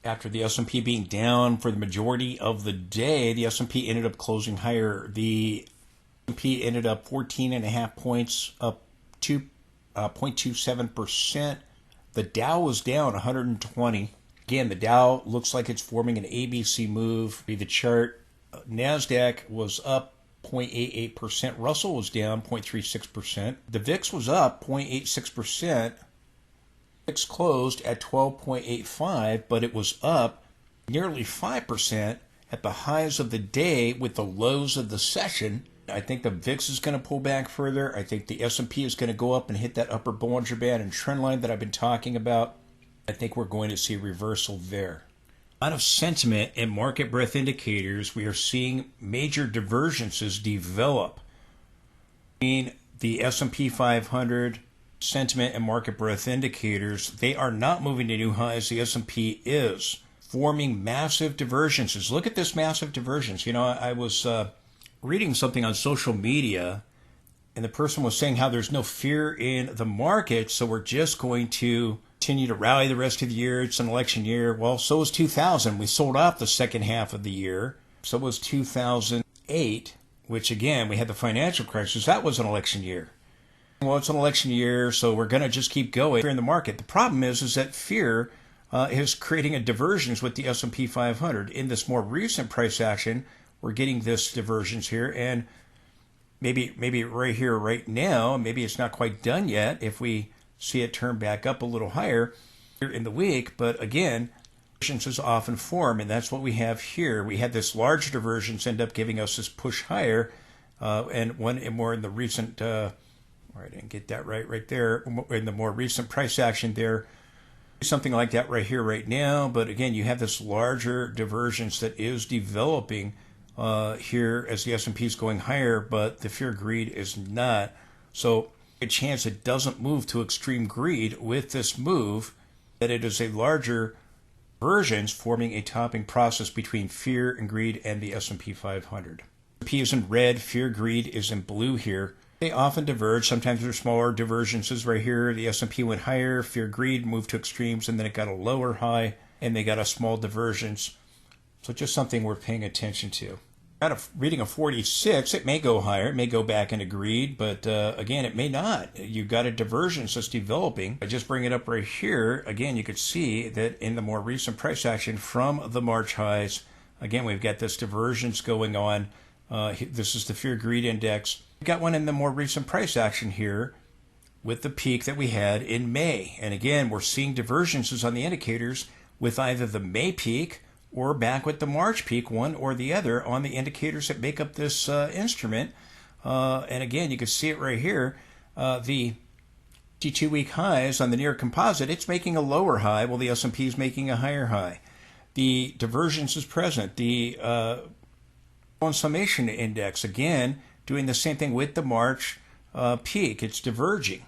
after the S&P being down for the majority of the day, the S&P ended up closing higher. The S&P ended up 14.5 points, up 0.27%. The Dow was down 120. Again, the Dow looks like it's forming an ABC move. The chart, nasdaq was up 0.88%. Russell was down 0.36%. The VIX was up 0.86%. VIX closed at 12.85, but it was up nearly 5% at the highs of the day with the lows of the session. I think the VIX is going to pull back further. I think the S&P is going to go up and hit that upper Bollinger Band and trend line that I've been talking about. I think we're going to see a reversal there. A lot of sentiment and market breadth indicators, we are seeing major divergences develop between the S&P 500 sentiment and market breadth indicators. They are not moving to new highs. The S&P is forming massive divergences. Look at this massive divergence. You know, I was reading something on social media, and the person was saying how there's no fear in the market, so we're just going to continue to rally the rest of the year. It's an election year. Well, so was 2000. We sold off the second half of the year. So was 2008, which again, we had the financial crisis. That was an election year. Well, it's an election year, so we're going to just keep going in the market. The problem is that fear is creating a divergence with the S&P 500. In this more recent price action, we're getting this divergence here, and maybe right here, right now, maybe it's not quite done yet if we see it turn back up a little higher here in the week. But again, divergences often form, and that's what we have here. We had this large divergence end up giving us this push higher, and one more in the recent, I didn't get that right there, in the more recent price action there, something like that right here, right now. But again, you have this larger divergence that is developing here as the S&P is going higher, but the fear greed is not. So a chance it doesn't move to extreme greed with this move, that it is a larger divergence forming a topping process between fear and greed and the S&P 500. S&P is in red, fear, greed is in blue here. They often diverge. Sometimes there's smaller divergences right here. The S&P went higher, fear, greed moved to extremes, and then it got a lower high, and they got a small divergence. So just something we're paying attention to. Out of reading a 46, it may go higher, it may go back into greed, but again, it may not. You've got a divergence that's developing. I just bring it up right here. Again, you could see that in the more recent price action from the March highs, again, we've got this divergence going on. This is the fear greed index. We've got one in the more recent price action here with the peak that we had in May. And again, we're seeing divergences on the indicators with either the May peak or back with the March peak, one or the other, on the indicators that make up this instrument. And again, you can see it right here. The 52-week highs on the near composite, it's making a lower high, while the S&P is making a higher high. The divergence is present. The summation index, again, doing the same thing with the March peak. It's diverging.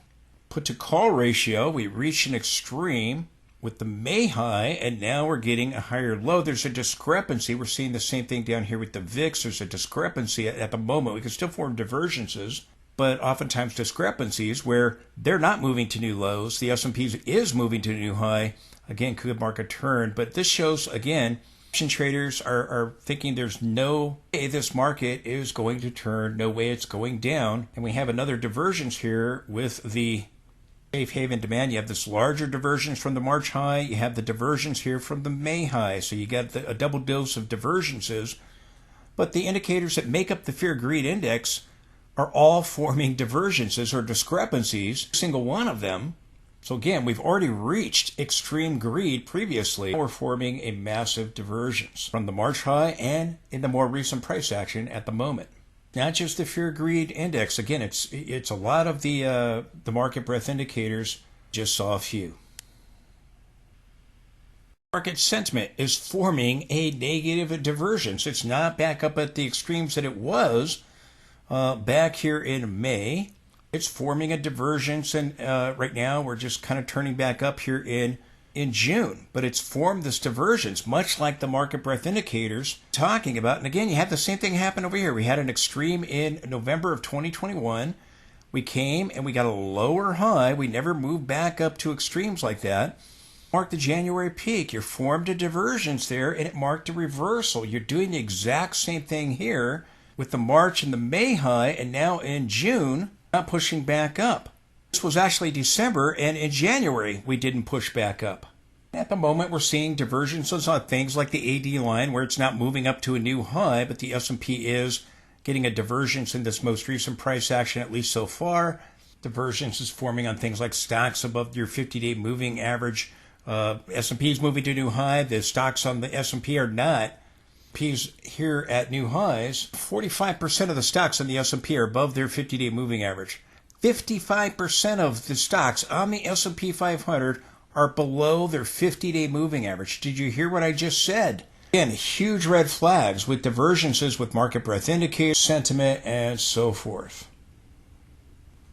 Put to call ratio, we reached an extreme with the May high, and now we're getting a higher low. There's a discrepancy. We're seeing the same thing down here with the VIX. There's a discrepancy at the moment. We can still form divergences, but oftentimes discrepancies where they're not moving to new lows. The S&P is moving to a new high. Again, could mark a turn. But this shows, again, option traders are thinking there's no way this market is going to turn, no way it's going down. And we have another divergence here with the safe haven demand. You have this larger divergence from the March high. You have the divergence here from the May high. So you get a double dose of divergences. But the indicators that make up the fear greed index are all forming divergences or discrepancies, single one of them. So again, we've already reached extreme greed previously. We're forming a massive divergence from the March high and in the more recent price action at the moment. Not just the fear greed index. Again, it's a lot of the market breadth indicators. Just saw a few. Market sentiment is forming a negative divergence. It's not back up at the extremes that it was back here in May. It's forming a divergence, and right now we're just kind of turning back up here in June. But it's formed this divergence, much like the market breadth indicators talking about. And again, you had the same thing happen over here. We had an extreme in November of 2021. We came and we got a lower high. We never moved back up to extremes like that. Marked the January peak. You formed a divergence there, and it marked a reversal. You're doing the exact same thing here with the March and the May high, and now in June, not pushing back up. This was actually December, and in January, we didn't push back up. At the moment, we're seeing divergences on things like the AD line, where it's not moving up to a new high, but the S&P is getting a divergence in this most recent price action, at least so far. Divergence is forming on things like stocks above your 50-day moving average. S&P is moving to a new high. The stocks on the S&P are not. S&P's here at new highs. 45% of the stocks on the S&P are above their 50-day moving average. 55% of the stocks on the S&P 500 are below their 50-day moving average. Did you hear what I just said? Again, huge red flags with divergences with market breadth indicators, sentiment, and so forth.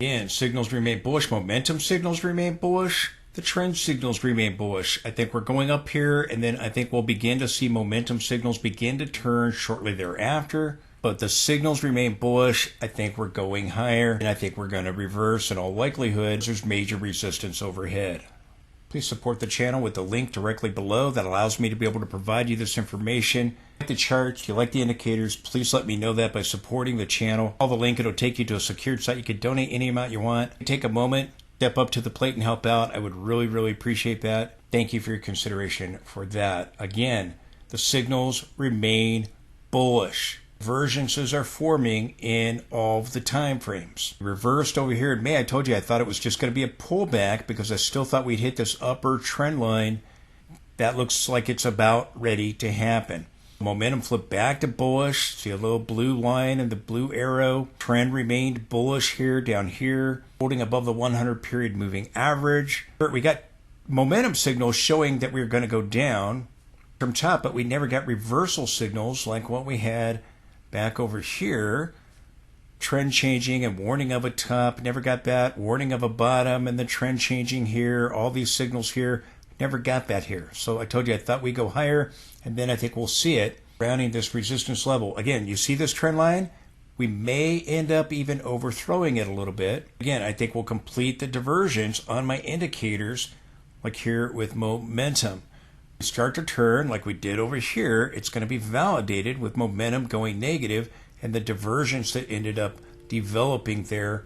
Again, signals remain bullish. Momentum signals remain bullish. The trend signals remain bullish. I think we're going up here, and then I think we'll begin to see momentum signals begin to turn shortly thereafter. But the signals remain bullish. I think we're going higher, and I think we're going to reverse in all likelihood. There's major resistance overhead. Please support the channel with the link directly below. That allows me to be able to provide you this information. If you like the charts, you like the indicators, please let me know that by supporting the channel. All the link, it'll take you to a secured site. You can donate any amount you want. Take a moment, step up to the plate and help out. I would really, really appreciate that. Thank you for your consideration for that. Again, the signals remain bullish. Divergences are forming in all of the time frames. Reversed over here in May. I told you I thought it was just going to be a pullback because I still thought we'd hit this upper trend line. That looks like it's about ready to happen. Momentum flipped back to bullish. See a little blue line and the blue arrow. Trend remained bullish here, down here, holding above the 100 period moving average. We got momentum signals showing that we were going to go down from top, but we never got reversal signals like what we had back over here. Trend changing and warning of a top, never got that. Warning of a bottom and the trend changing here. All these signals here, never got that here. So I told you I thought we'd go higher, and then I think we'll see it rounding this resistance level. Again, you see this trend line? We may end up even overthrowing it a little bit. Again, I think we'll complete the divergence on my indicators, like here with momentum. Start to turn like we did over here, it's going to be validated with momentum going negative and the divergence that ended up developing there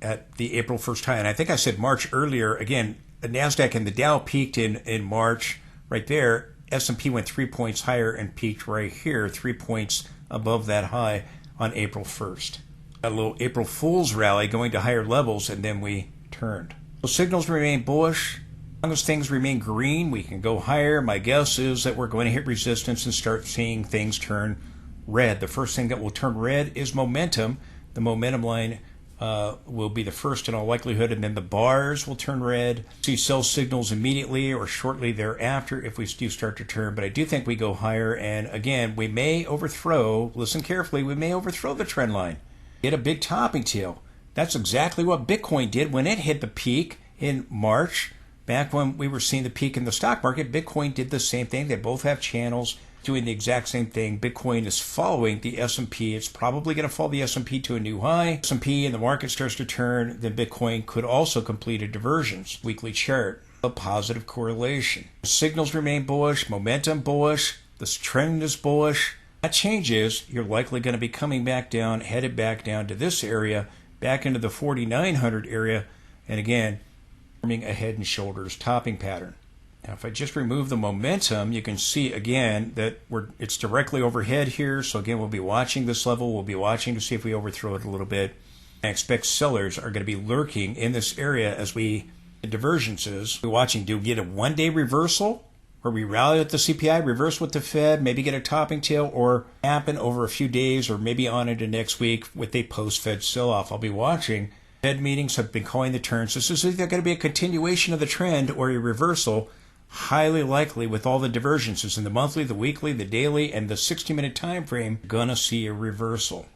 at the April 1st high. And I think I said March earlier. Again, the NASDAQ and the Dow peaked in March right there. S&P went 3 points higher and peaked right here, 3 points above that high on April 1st. A little April Fool's rally going to higher levels, and then we turned. So signals remain bullish. As long as things remain green, we can go higher. My guess is that we're going to hit resistance and start seeing things turn red. The first thing that will turn red is momentum. The momentum line will be the first in all likelihood, and then the bars will turn red. See sell signals immediately or shortly thereafter if we do start to turn, but I do think we go higher, and again, we may overthrow, listen carefully, we may overthrow the trend line. Get a big topping tail. That's exactly what Bitcoin did when it hit the peak in March. Back when we were seeing the peak in the stock market, Bitcoin did the same thing. They both have channels doing the exact same thing. Bitcoin is following the S&P. It's probably going to follow the S&P to a new high. S&P and the market starts to turn, then Bitcoin could also complete a divergence. Weekly chart, a positive correlation. Signals remain bullish, momentum bullish, this trend is bullish. That changes, you're likely going to be coming back down, headed back down to this area, back into the 4,900 area, and again, forming a head and shoulders topping pattern. Now, if I just remove the momentum, you can see again that it's directly overhead here. So again, we'll be watching this level. We'll be watching to see if we overthrow it a little bit. I expect sellers are going to be lurking in this area as the divergences. We're watching, do we get a one-day reversal where we rally at the CPI, reverse with the Fed, maybe get a topping tail, or happen over a few days or maybe on into next week with a post-Fed sell-off? I'll be watching. Fed meetings have been calling the turns. This is either going to be a continuation of the trend or a reversal. Highly likely with all the divergences in the monthly, the weekly, the daily, and the 60-minute time frame, gonna see a reversal.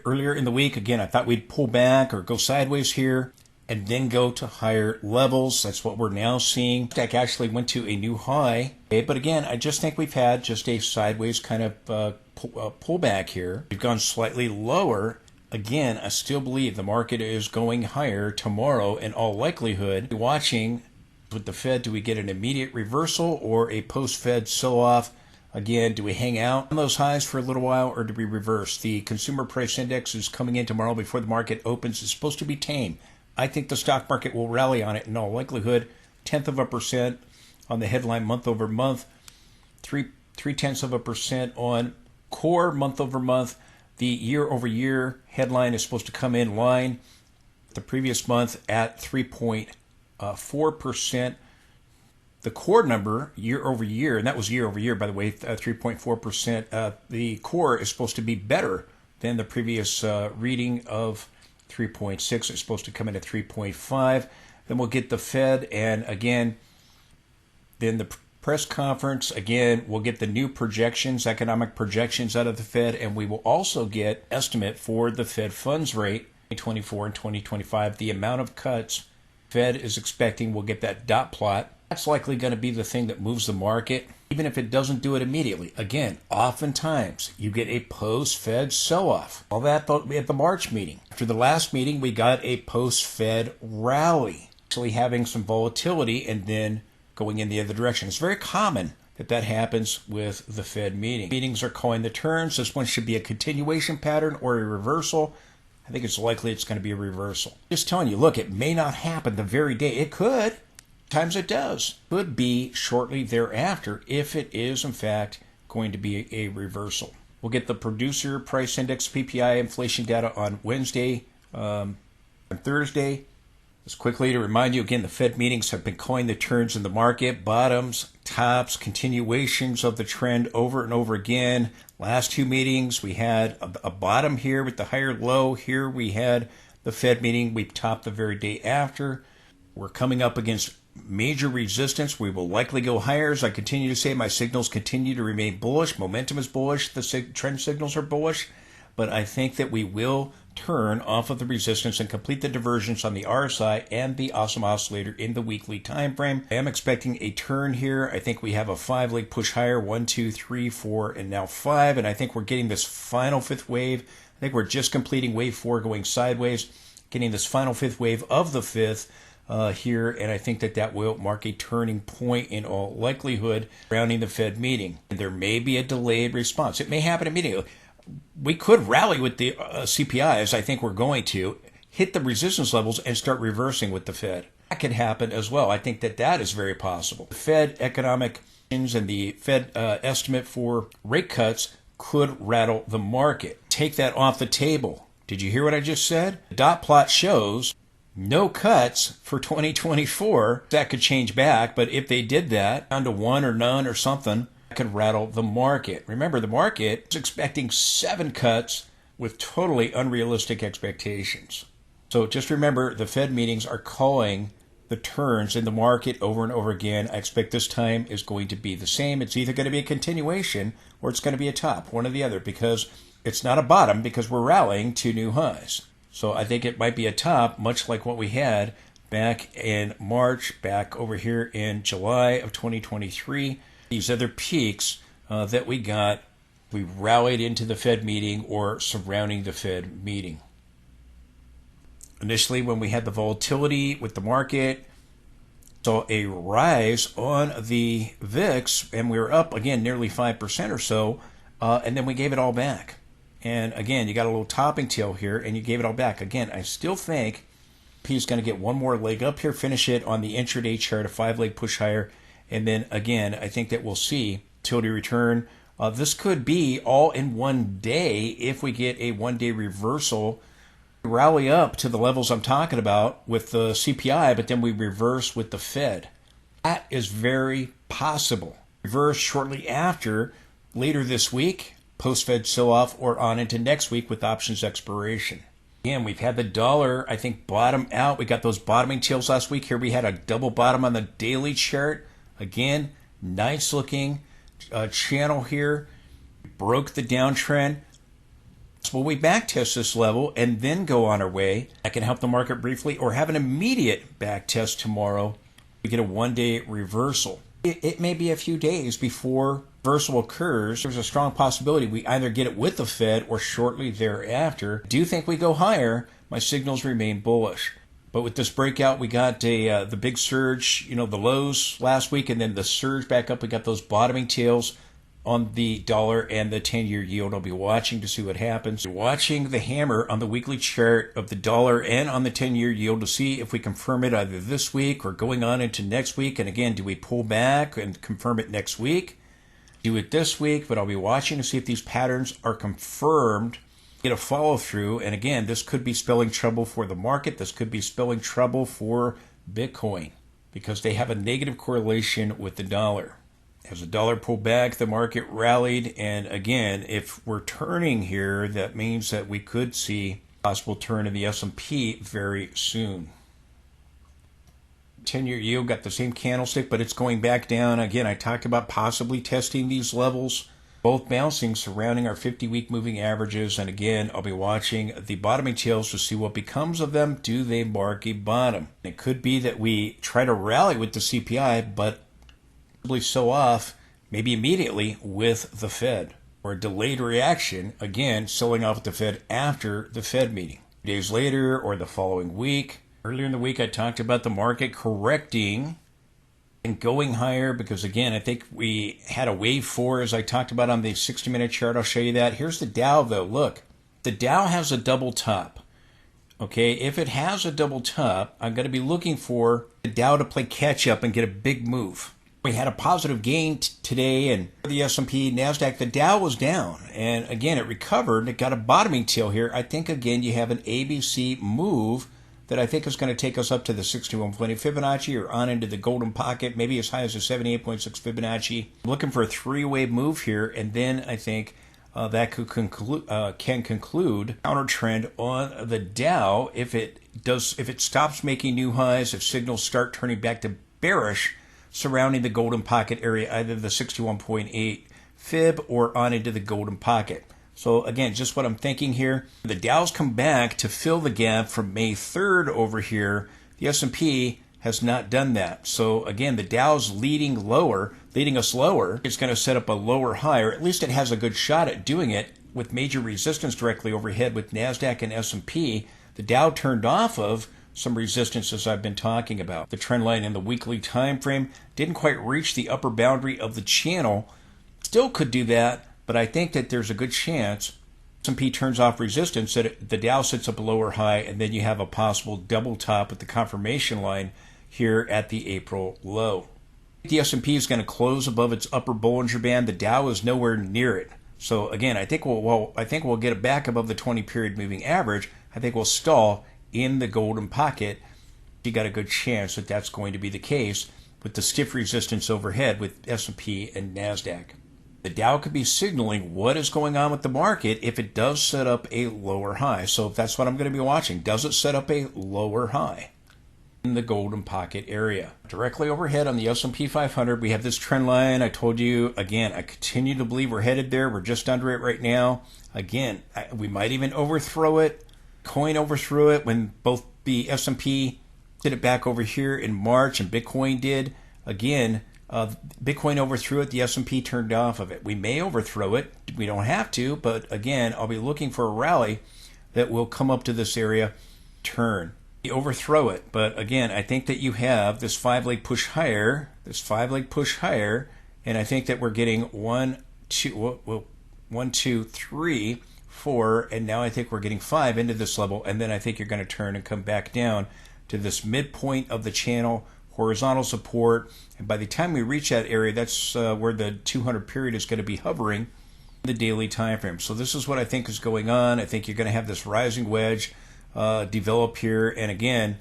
Earlier in the week, again, I thought we'd pull back or go sideways here and then go to higher levels. That's what we're now seeing. NASDAQ actually went to a new high. Okay, but again, I just think we've had just a sideways kind of pullback here. We've gone slightly lower Again, I still believe the market is going higher tomorrow in all likelihood. Watching with the Fed, do we get an immediate reversal or a post-Fed sell-off? Again, do we hang out on those highs for a little while or do we reverse? The consumer price index is coming in tomorrow before the market opens. It's supposed to be tame. I think the stock market will rally on it in all likelihood. 0.1% on the headline month over month. 0.3% on core month over month. The year over year headline is supposed to come in line the previous month at 3.4%. The core number year over year, and that was year over year, by the way, 3.4%. The core is supposed to be better than the previous reading of 3.6. It's supposed to come in at 3.5. Then we'll get the Fed, and again, then the press conference. Again, we'll get the new projections, economic projections out of the Fed, and we will also get estimate for the Fed funds rate 2024 and 2025. The amount of cuts Fed is expecting. We'll get that dot plot. That's likely going to be the thing that moves the market, even if it doesn't do it immediately. Again, oftentimes you get a post-Fed sell-off. All that at the March meeting. After the last meeting, we got a post-Fed rally, actually having some volatility and then going in the other direction. It's very common that happens with the Fed meeting. Meetings are calling the turns. This one should be a continuation pattern or a reversal. I think it's likely it's going to be a reversal. Just telling you, look, it may not happen the very day. It could. Times it does. Could be shortly thereafter if it is, in fact, going to be a reversal. We'll get the producer price index, PPI inflation data on Wednesday and Thursday. Just quickly to remind you, again, the Fed meetings have been calling the turns in the market, bottoms, tops, continuations of the trend over and over again. Last two meetings, we had a bottom here with the higher low. Here we had the Fed meeting. We topped the very day after. We're coming up against major resistance. We will likely go higher. As I continue to say, my signals continue to remain bullish. Momentum is bullish. The trend signals are bullish. But I think that we will turn off of the resistance and complete the divergence on the RSI and the awesome oscillator in the weekly time frame. I am expecting a turn here. I think we have a 5-leg push higher, 1, 2, 3, 4, and now 5. And I think we're getting this final fifth wave. I think we're just completing wave 4 going sideways, getting this final fifth wave of the fifth here. And I think that will mark a turning point in all likelihood surrounding the Fed meeting. And there may be a delayed response. It may happen immediately. We could rally with the CPI, as I think we're going to, hit the resistance levels and start reversing with the Fed. That could happen as well. I think that is very possible. The Fed economic and the Fed estimate for rate cuts could rattle the market. Take that off the table. Did you hear what I just said? The dot plot shows no cuts for 2024. That could change back, but if they did that, down to 1 or none or something, could rattle the market. Remember, the market is expecting 7 cuts with totally unrealistic expectations. So just remember, the Fed meetings are calling the turns in the market over and over again. I expect this time is going to be the same. It's either going to be a continuation or it's going to be a top, one or the other, because it's not a bottom because we're rallying to new highs. So I think it might be a top, much like what we had back in March, back over here in July of 2023. These other peaks that we got, we rallied into the Fed meeting or surrounding the Fed meeting. Initially, when we had the volatility with the market, saw a rise on the VIX, and we were up again nearly 5% or so, and then we gave it all back. And again, you got a little topping tail here, and you gave it all back. Again, I still think P is going to get one more leg up here, finish it on the intraday chart, a 5-leg push higher. And then again, I think that we'll see utility return. This could be all in one day if we get a one-day reversal, rally up to the levels I'm talking about with the CPI, but then we reverse with the Fed. That is very possible. Reverse shortly after, later this week, post-Fed sell-off, or on into next week with options expiration. Again, we've had the dollar, I think, bottom out. We got those bottoming tails last week. Here we had a double bottom on the daily chart. Again, nice looking channel here. Broke the downtrend. So will we backtest this level and then go on our way? That can help the market briefly, or have an immediate backtest tomorrow. We get a one-day reversal. It may be a few days before reversal occurs. There's a strong possibility we either get it with the Fed or shortly thereafter. I do think we go higher. My signals remain bullish. But with this breakout, we got the big surge, the lows last week, and then the surge back up. We got those bottoming tails on the dollar and the 10-year yield. I'll be watching to see what happens. Watching the hammer on the weekly chart of the dollar and on the 10-year yield to see if we confirm it either this week or going on into next week. And again, do we pull back and confirm it next week? Do it this week, but I'll be watching to see if these patterns are confirmed. Get a follow through. And again, this could be spelling trouble for the market. This could be spelling trouble for Bitcoin because they have a negative correlation with the dollar. As the dollar pulled back, the market rallied. And again, if we're turning here, that means that we could see a possible turn in the S&P very soon. 10-year yield got the same candlestick, but it's going back down. Again, I talked about possibly testing these levels, both bouncing surrounding our 50-week moving averages. And again, I'll be watching the bottoming tails to see what becomes of them. Do they mark a bottom? It could be that we try to rally with the CPI, but so off maybe immediately with the Fed, or a delayed reaction, again, selling off at the Fed after the Fed meeting. Days later or the following week. Earlier in the week, I talked about the market correcting and going higher because, again, I think we had a wave 4 as I talked about on the 60-minute chart. I'll show you that. Here's the Dow, though. Look, the Dow has a double top. Okay, if it has a double top, I'm going to be looking for the Dow to play catch up and get a big move. We had a positive gain today, and the S&P, NASDAQ, the Dow was down. And again, it recovered. It got a bottoming tail here. I think, again, you have an ABC move that I think is going to take us up to the 61.20 Fibonacci or on into the golden pocket, maybe as high as the 78.6 Fibonacci. I'm looking for a three-way move here, and then I think that can conclude counter trend on the Dow if it stops making new highs, if signals start turning back to bearish surrounding the golden pocket area, either the 61.8 fib or on into the golden pocket. So again, just what I'm thinking here, the Dow's come back to fill the gap from May 3rd over here. The S&P has not done that. So again, the Dow's leading us lower. It's going to set up a lower high, or at least it has a good shot at doing it with major resistance directly overhead with NASDAQ and S&P. The Dow turned off of some resistances I've been talking about. The trend line in the weekly time frame didn't quite reach the upper boundary of the channel. Still could do that, but I think that there's a good chance S&P turns off resistance, that the Dow sets up a lower high, and then you have a possible double top with the confirmation line here at the April low. The S&P is going to close above its upper Bollinger Band. The Dow is nowhere near it. So again, I think we'll get it back above the 20-period moving average. I think we'll stall in the golden pocket. You got a good chance that that's going to be the case with the stiff resistance overhead with S&P and NASDAQ. The Dow could be signaling what is going on with the market if it does set up a lower high. So that's what I'm going to be watching. Does it set up a lower high in the golden pocket area? Directly overhead on the S&P 500, we have this trend line. I told you, again, I continue to believe we're headed there. We're just under it right now. Again, we might even overthrow it. Coin overthrew it when both the S&P did it back over here in March and Bitcoin did. Again, Bitcoin overthrew it. The S&P turned off of it. We may overthrow it. We don't have to, but again, I'll be looking for a rally that will come up to this area, turn. We overthrow it, but again, I think that you have this 5-leg push higher, and I think that we're getting 1, 2, 3, 4, and now I think we're getting 5 into this level, and then I think you're going to turn and come back down to this midpoint of the channel, horizontal support, and by the time we reach that area, that's where the 200 period is going to be hovering in the daily time frame. So this is what I think is going on. I think you're going to have this rising wedge develop here, and again,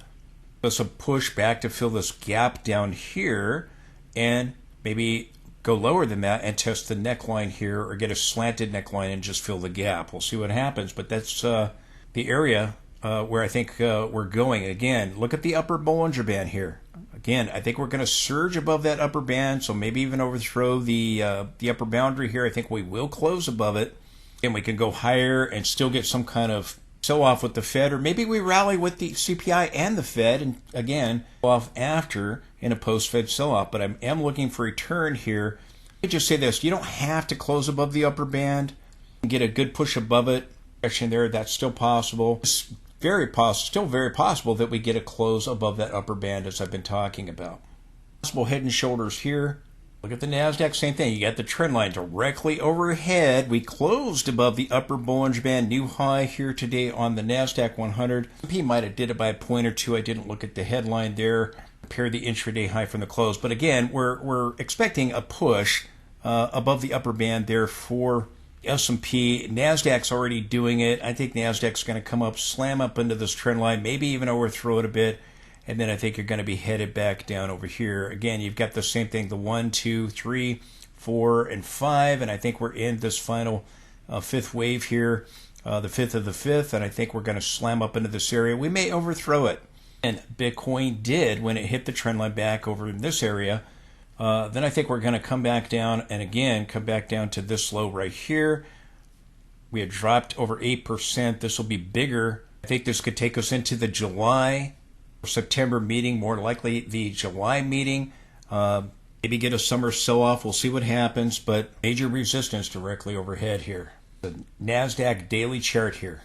just a push back to fill this gap down here, and maybe go lower than that and test the neckline here, or get a slanted neckline and just fill the gap. We'll see what happens, but that's the area where I think we're going. Again, look at the upper Bollinger Band here. Again, I think we're going to surge above that upper band, so maybe even overthrow the upper boundary here. I think we will close above it, and we can go higher and still get some kind of sell off with the Fed, or maybe we rally with the CPI and the Fed, and again, off after in a post-Fed sell-off. But I am looking for a turn here. Let me just say this. You don't have to close above the upper band and get a good push above it. Actually, there, that's still possible. It's still very possible that we get a close above that upper band, as I've been talking about. Possible head and shoulders here. Look at the NASDAQ, same thing. You got the trend line directly overhead. We closed above the upper Bollinger Band, new high here today on the NASDAQ 100. S&P might have did it by a point or two. I didn't look at the headline there. Compare the intraday high from the close. But again, we're expecting a push above the upper band there for S&P. NASDAQ's already doing it. I think NASDAQ's going to come up, slam up into this trend line, maybe even overthrow it a bit. And then I think you're going to be headed back down over here. Again, you've got the same thing, the 1, 2, 3, 4, and 5. And I think we're in this final fifth wave here, the fifth of the fifth. And I think we're going to slam up into this area. We may overthrow it. And Bitcoin did when it hit the trend line back over in this area. Then I think we're going to come back down and again come back down to this low right here. We had dropped over 8%. This will be bigger. I think this could take us into the July September meeting, more likely the July meeting. Maybe get a summer sell-off. We'll see what happens, but major resistance directly overhead here. The NASDAQ daily chart here.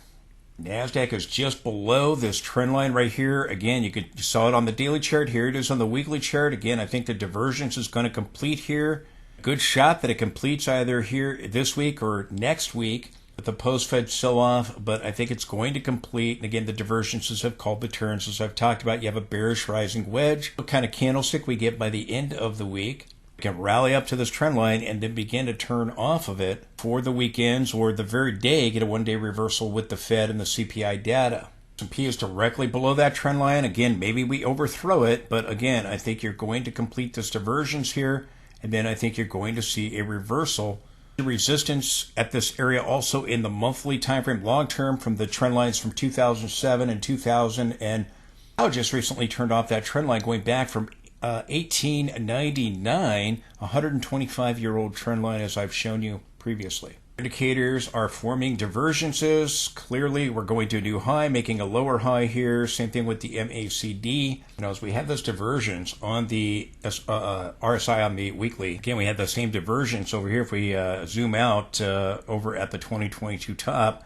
NASDAQ is just below this trend line right here. Again, you saw it on the daily chart. Here it is on the weekly chart. Again, I think the divergence is going to complete here. Good shot that it completes either here this week or next week with the post-Fed sell-off, but I think it's going to complete. And again, the divergences have called the turns. As I've talked about, you have a bearish rising wedge. What kind of candlestick we get by the end of the week. We can rally up to this trend line and then begin to turn off of it for the weekends or the very day, get a one-day reversal with the Fed and the CPI data. S&P is directly below that trend line. Again, maybe we overthrow it, but again, I think you're going to complete this divergence here, and then I think you're going to see a reversal. Resistance at this area also in the monthly time frame, long term, from the trend lines from 2007 and 2000, and I just recently turned off that trend line going back from 1899, 125-year-old trend line, as I've shown you previously. Indicators are forming divergences. Clearly, we're going to a new high, making a lower high here. Same thing with the MACD. As we have this divergence on the RSI on the weekly, again, we had the same divergence over here if we zoom out over at the 2022 top.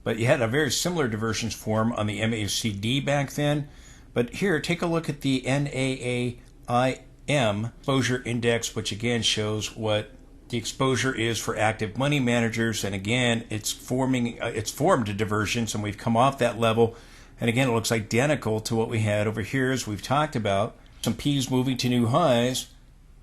But you had a very similar divergence form on the MACD back then. But here, take a look at the NAAIM exposure index, which again shows what the exposure is for active money managers. And again, it's formed a divergence, and we've come off that level. And again, it looks identical to what we had over here, as we've talked about. S&P's moving to new highs,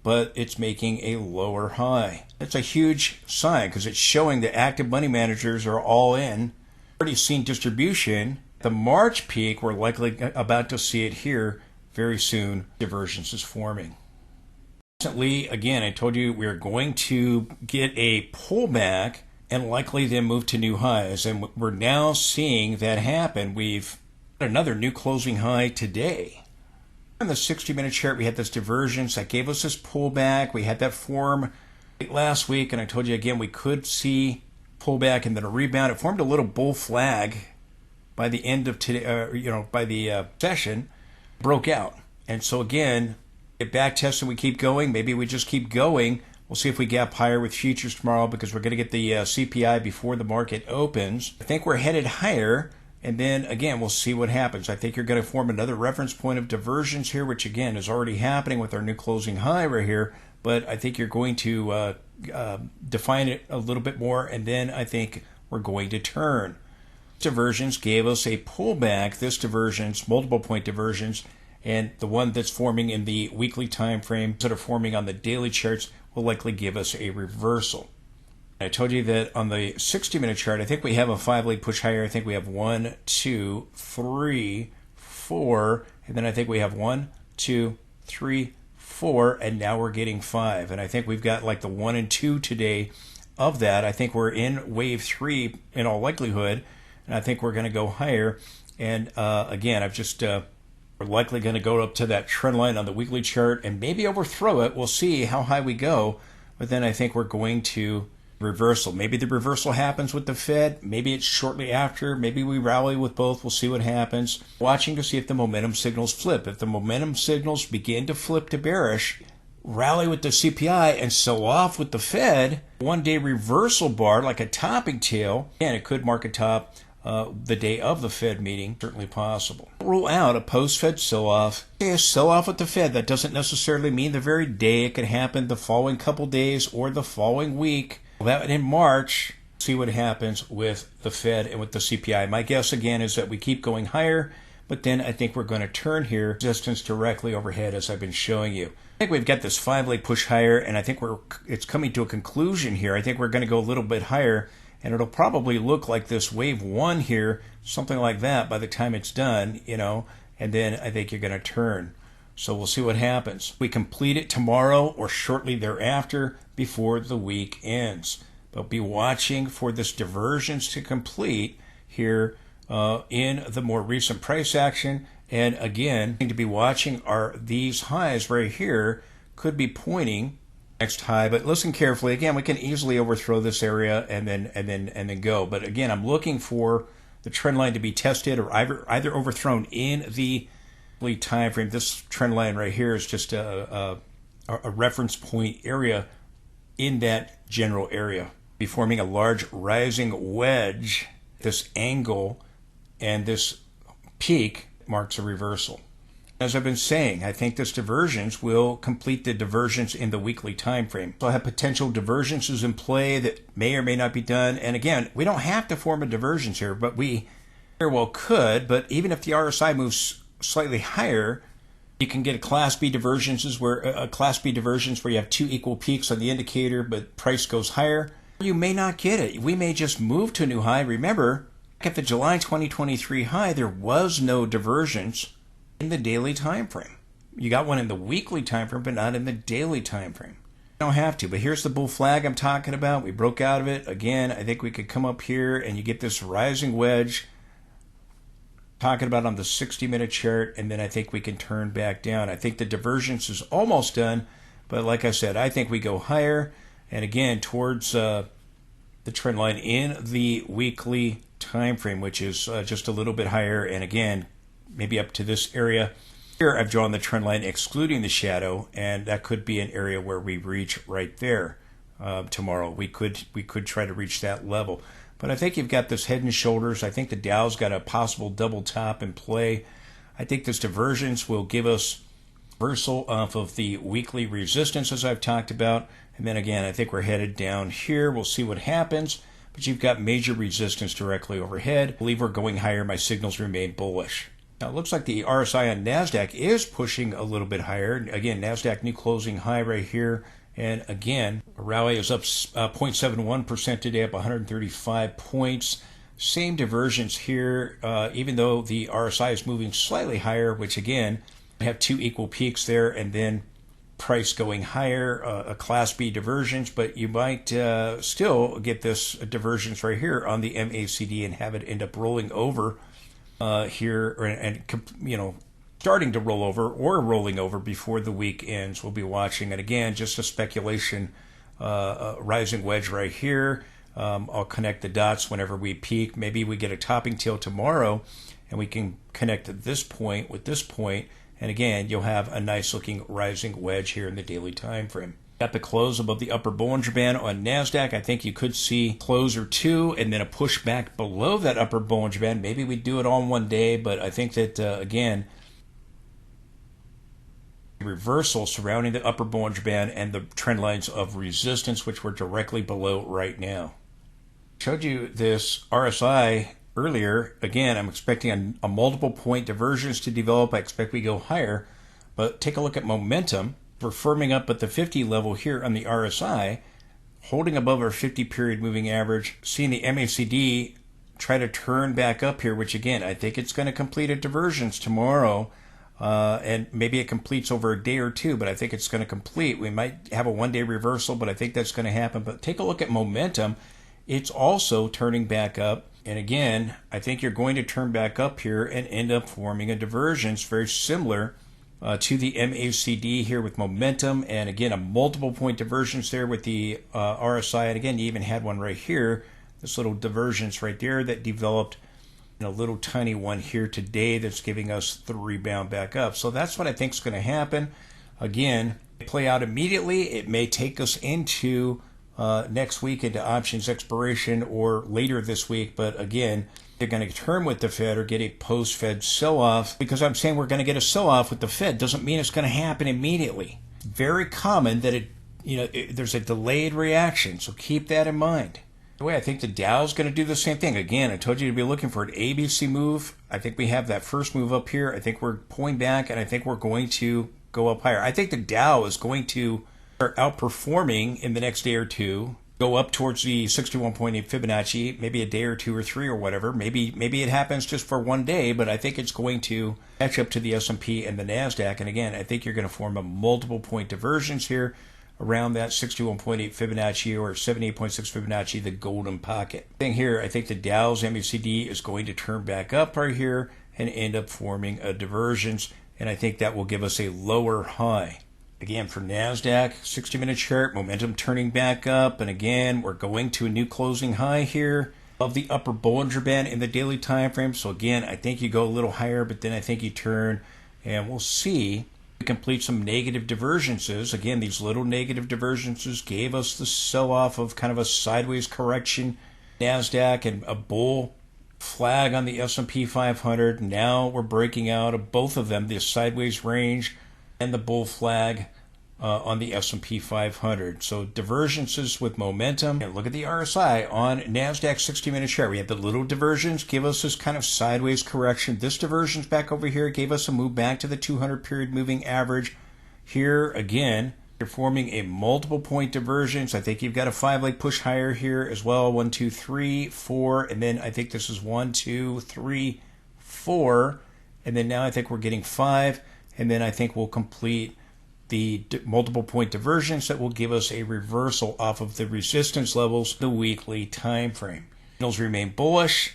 but it's making a lower high. It's a huge sign because it's showing that active money managers are all in. Already seen distribution. The March peak, we're likely about to see it here very soon. Divergence is forming. Recently, again, I told you we are going to get a pullback and likely then move to new highs. And we're now seeing that happen. We've got another new closing high today. On the 60-minute chart, we had this divergence that gave us this pullback. We had that form last week, and I told you again we could see pullback and then a rebound. It formed a little bull flag by the end of today, by the session, broke out. And so again, get back tested, we keep going. Maybe we just keep going. We'll see if we gap higher with futures tomorrow because we're going to get the CPI before the market opens. I think we're headed higher, and then again, we'll see what happens. I think you're going to form another reference point of divergence here, which again is already happening with our new closing high right here. But I think you're going to define it a little bit more, and then I think we're going to turn. Divergence gave us a pullback. This divergence, multiple point divergence, and the one that's forming in the weekly time frame that are forming on the daily charts will likely give us a reversal. I told you that on the 60-minute chart, I think we have a 5-leg push higher. I think we have 1, 2, 3, 4, and then I think we have 1, 2, 3, 4, and now we're getting 5. And I think we've got like the 1 and 2 today of that. I think we're in wave 3 in all likelihood, and I think we're going to go higher. And again, we're likely going to go up to that trend line on the weekly chart and maybe overthrow it. We'll see how high we go, but then I think we're going to reversal. Maybe the reversal happens with the Fed. Maybe it's shortly after. Maybe we rally with both. We'll see what happens. Watching to see if the momentum signals flip. If the momentum signals begin to flip to bearish, rally with the CPI and sell off with the Fed. One-day reversal bar like a topping tail. And it could mark a top the day of the Fed meeting. Certainly possible. Rule out a post-Fed sell-off. A sell-off with the Fed. That doesn't necessarily mean the very day. It could happen the following couple days or the following week. That in March, see what happens with the Fed and with the CPI. My guess again is that we keep going higher, but then I think we're going to turn here resistance directly overhead as I've been showing you. I think we've got this 5-leg push higher, and I think it's coming to a conclusion here. I think we're going to go a little bit higher, and it'll probably look like this wave 1 here, something like that by the time it's done, and then I think you're going to turn. So we'll see what happens. We complete it tomorrow or shortly thereafter before the week ends. But be watching for this divergence to complete here in the more recent price action. And again, to be watching are these highs right here could be pointing next high. But listen carefully. Again, we can easily overthrow this area and then go. But again, I'm looking for the trend line to be tested or either overthrown in the time frame. This trend line right here is just a reference point area in that general area. Be forming a large rising wedge. This angle and this peak marks a reversal. As I've been saying, I think this divergence will complete the divergence in the weekly time frame. So I have potential divergences in play that may or may not be done. And again, we don't have to form a divergence here, but we very well could. But even if the RSI moves slightly higher, you can get a Class B divergences where you have two equal peaks on the indicator, but price goes higher. You may not get it. We may just move to a new high. Remember, at the July 2023 high, there was no divergence in the daily time frame. You got one in the weekly time frame, but not in the daily time frame. You don't have to, but here's the bull flag I'm talking about. We broke out of it. Again, I think we could come up here and you get this rising wedge. Talking about on the 60-minute chart, and then I think we can turn back down. I think the divergence is almost done, but like I said, I think we go higher, and again, towards the trend line in the weekly time frame, which is just a little bit higher, and again, maybe up to this area. Here I've drawn the trend line excluding the shadow, and that could be an area where we reach right there tomorrow. We could try to reach that level. But I think you've got this head and shoulders. I think the Dow's got a possible double top in play. I think this divergence will give us reversal off of the weekly resistance as I've talked about. And then again, I think we're headed down here. We'll see what happens. But you've got major resistance directly overhead. I believe we're going higher. My signals remain bullish. Now it looks like the RSI on NASDAQ is pushing a little bit higher. Again, NASDAQ new closing high right here. And again, rally is up 0.71% today, up 135 points. Same divergence here, even though the RSI is moving slightly higher, which again, we have two equal peaks there, and then price going higher, a Class B divergence, but you might still get this divergence right here on the MACD and have it end up rolling over here, and starting to roll over or rolling over before the week ends. We'll be watching. And again, just a speculation, rising wedge right here. I'll connect the dots whenever we peak. Maybe we get a topping tail tomorrow and we can connect this point with this point. And again, you'll have a nice looking rising wedge here in the daily time frame. At the close above the upper Bollinger Band on NASDAQ, I think you could see close or two and then a push back below that upper Bollinger Band. Maybe we do it all in one day, but I think that, again, reversal surrounding the upper Bollinger Band and the trend lines of resistance, which we're directly below right now. Showed you this RSI earlier. Again, I'm expecting a multiple point divergence to develop. I expect we go higher, but take a look at momentum. We're firming up at the 50 level here on the RSI, holding above our 50 period moving average, seeing the MACD try to turn back up here, which again, I think it's going to complete a divergence tomorrow. And maybe it completes over a day or two, but I think it's going to complete. We might have a one-day reversal, but I think that's going to happen. But take a look at momentum. It's also turning back up. And again, I think you're going to turn back up here and end up forming a divergence very similar to the MACD here with momentum, and again a multiple point divergence there with the RSI, and again you even had one right here, this little divergence right there that developed, and a little tiny one here today that's giving us the rebound back up. So that's what I think is going to happen. Again, play out immediately. It may take us into next week into options expiration or later this week, but again, they're going to turn with the Fed or get a post-Fed sell-off. Because I'm saying we're going to get a sell-off with the Fed doesn't mean it's going to happen immediately. Very common that there's a delayed reaction, so keep that in mind. The way I think the Dow's going to do the same thing. Again, I told you to be looking for an ABC move. I think we have that first move up here. I think we're pulling back, and I think we're going to go up higher. I think the Dow is going to start outperforming in the next day or two, go up towards the 61.8 Fibonacci, maybe a day or two or three or whatever. Maybe it happens just for one day, but I think it's going to catch up to the S&P and the NASDAQ. And again, I think you're going to form a multiple point divergence here around that 61.8 Fibonacci or 78.6 Fibonacci, the golden pocket. Thing here, I think the Dow's MACD is going to turn back up right here and end up forming a divergence, and I think that will give us a lower high. Again, for NASDAQ, 60-minute chart, momentum turning back up, and again, we're going to a new closing high here of the upper Bollinger Band in the daily time frame. So again, I think you go a little higher, but then I think you turn, and we'll see. We complete some negative divergences. Again, these little negative divergences gave us the sell-off of kind of a sideways correction. NASDAQ and a bull flag on the S&P 500. Now we're breaking out of both of them, the sideways range and the bull flag on the S&P 500. So divergences with momentum. And look at the RSI on NASDAQ 60-minute chart. We had the little diversions give us this kind of sideways correction. This divergence back over here gave us a move back to the 200 period moving average. Here again, you're forming a multiple point divergence. I think you've got a 5-leg push higher here as well. 1, 2, 3, 4, and then I think this is 1, 2, 3, 4, and then now I think we're getting 5. And then I think we'll complete the multiple point divergence that will give us a reversal off of the resistance levels, the weekly time frame. Signals remain bullish.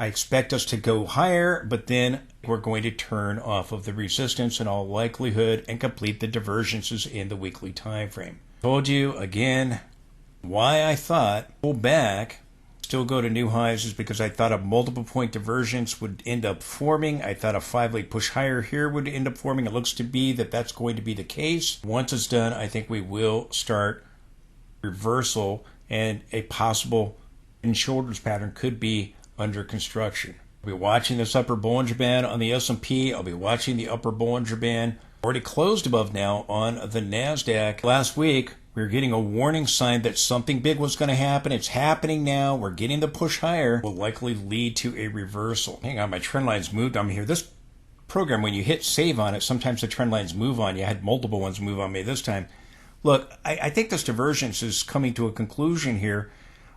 I expect us to go higher, but then we're going to turn off of the resistance in all likelihood and complete the divergences in the weekly time frame. Told you again why I thought pull back, still go to new highs, is because I thought a multiple point divergence would end up forming. I thought a 5-leg push higher here would end up forming. It looks to be that that's going to be the case. Once it's done, I think we will start reversal, and a possible head and shoulders pattern could be under construction. I'll be watching this upper Bollinger Band on the S&P. I'll be watching the upper Bollinger Band already closed above now on the NASDAQ. Last week, we were getting a warning sign that something big was going to happen. It's happening now. We're getting the push higher. Will likely lead to a reversal. Hang on, my trend lines moved on me here. This program, when you hit save on it, sometimes the trend lines move on you. I had multiple ones move on me this time. Look, I think this divergence is coming to a conclusion here.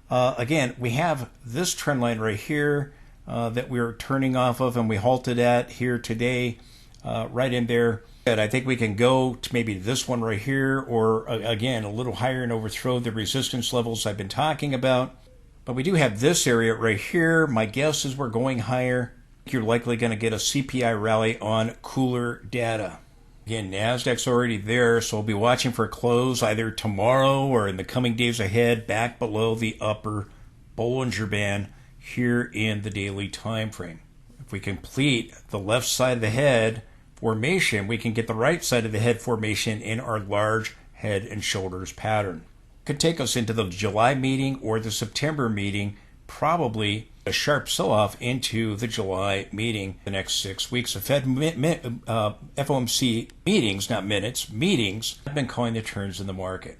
Again, we have this trend line right here that we're turning off of, and we halted at here today, right in there. I think we can go to maybe this one right here, or again a little higher and overthrow the resistance levels I've been talking about. But we do have this area right here. My guess is we're going higher. You're likely going to get a CPI rally on cooler data. Again, NASDAQ's already there, so we'll be watching for a close either tomorrow or in the coming days ahead back below the upper Bollinger Band here in the daily time frame. If we complete the left side of the head formation, we can get the right side of the head formation in our large head and shoulders pattern. Could take us into the July meeting or the September meeting, probably a sharp sell-off into the July meeting the next 6 weeks. The Fed FOMC meetings, not minutes, meetings, have been calling the turns in the market.